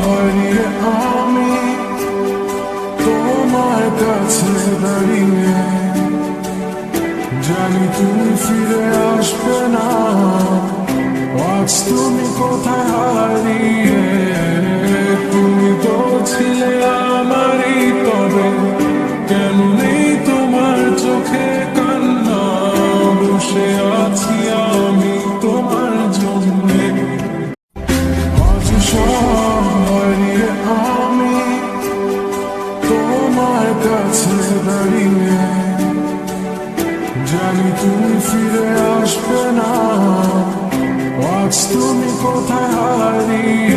হারিয়ে আমি তোমার কাছে দাঁড়িয়ে, জানি তুমি ফিরে আসবে না, আজ তুমি কোথায় হারিয়ে। তুমি তো ছিলে আমারই, তবে কেন নেই তোমার চোখে কান্না? বসে আছি আমি তোমার জন্যে, আজ হারিয়ে আমি তোমার কাছে দাঁড়িয়ে, জানি তুমি ফিরে আসবে না, আজ তুমি কোথায় হারিয়ে।